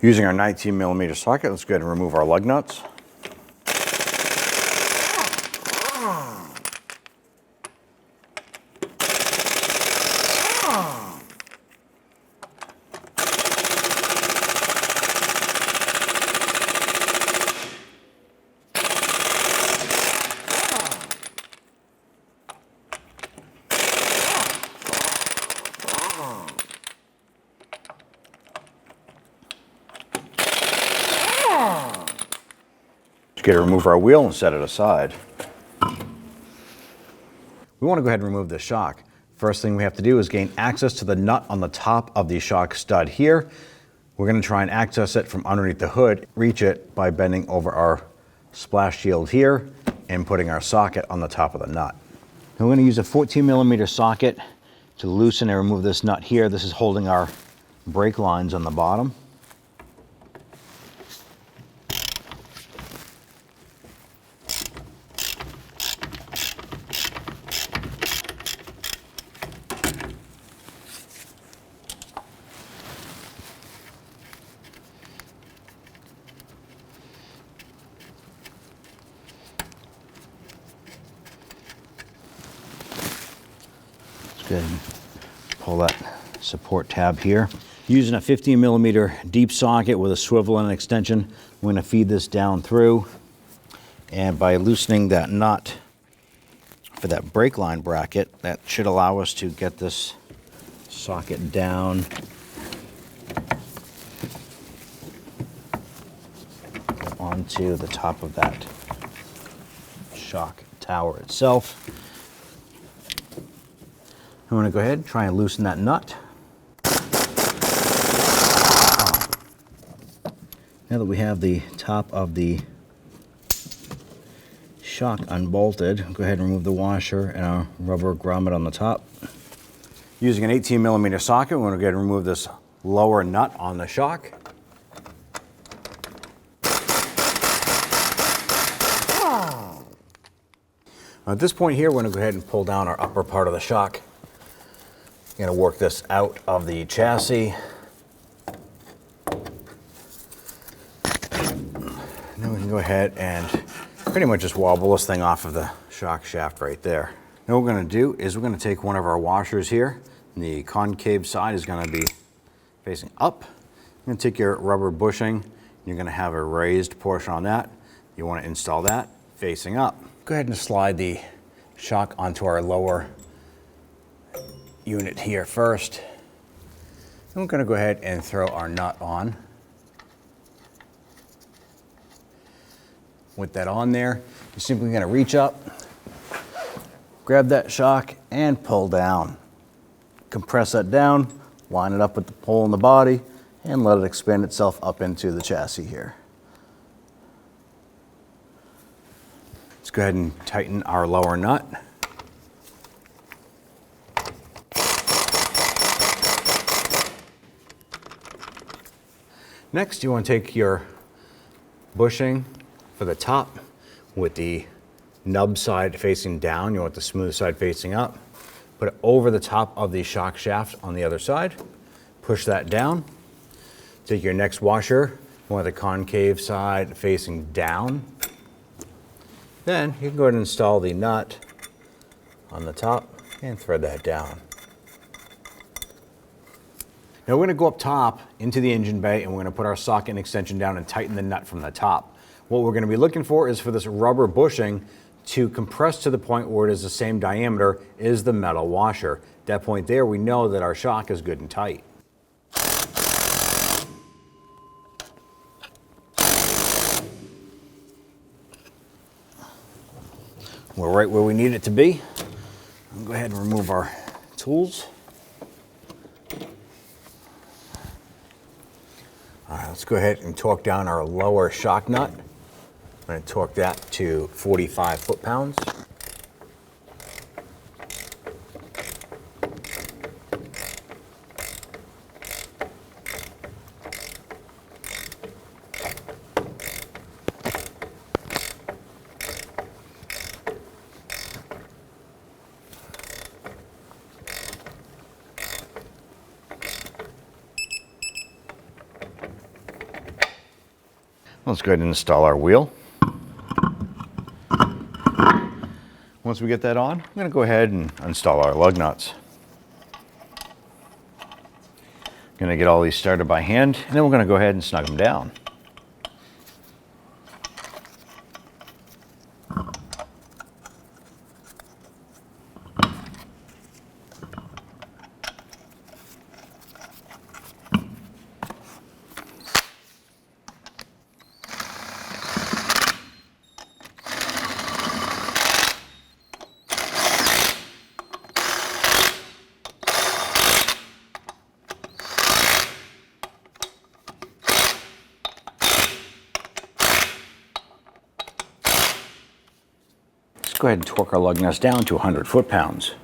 Using our 19mm socket, let's go ahead and remove our lug nuts. Get to remove our wheel and set it aside. We want to go ahead and remove the shock. First thing we have to do is gain access to the nut on the top of the shock stud here. We're going to try and access it from underneath the hood, reach it by bending over our splash shield here and putting our socket on the top of the nut. Now we're going to use a 14mm socket to loosen and remove this nut here. This is holding our brake lines on the bottom. Go ahead and pull that support tab here. Using a 15mm deep socket with a swivel and an extension, we're going to feed this down through. And by loosening that nut for that brake line bracket, that should allow us to get this socket down onto the top of that shock tower itself. I'm going to go ahead and try and loosen that nut. Now that we have the top of the shock unbolted, go ahead and remove the washer and our rubber grommet on the top. Using an 18mm socket, we're going to go ahead and remove this lower nut on the shock. At this point here, we're going to go ahead and pull down our upper part of the shock. Going to work this out of the chassis. Then we can go ahead and pretty much just wobble this thing off of the shock shaft right there. Now what we're going to do is we're going to take one of our washers here. And the concave side is going to be facing up. You're going to take your rubber bushing. You're going to have a raised portion on that. You want to install that facing up. Go ahead and slide the shock onto our lower unit here first. And we're going to go ahead and throw our nut on. With that on there, you're simply going to reach up, grab that shock, and pull down. Compress that down, line it up with the pole in the body, and let it expand itself up into the chassis here. Let's go ahead and tighten our lower nut. Next, you want to take your bushing for the top with the nub side facing down. You want the smooth side facing up. Put it over the top of the shock shaft on the other side. Push that down. Take your next washer. You want the concave side facing down. Then you can go ahead and install the nut on the top and thread that down. Now we're going to go up top into the engine bay and we're going to put our socket and extension down and tighten the nut from the top. What we're going to be looking for is for this rubber bushing to compress to the point where it is the same diameter as the metal washer. At that point there, we know that our shock is good and tight. We're right where we need it to be. I'll go ahead and remove our tools. All right, let's go ahead and torque down our lower shock nut. I'm going to torque that to 45 foot-pounds. Let's go ahead and install our wheel. Once we get that on, I'm going to go ahead and install our lug nuts. Going to get all these started by hand, and then we're going to go ahead and snug them down. Go ahead and torque our lug nuts down to 100 foot-pounds.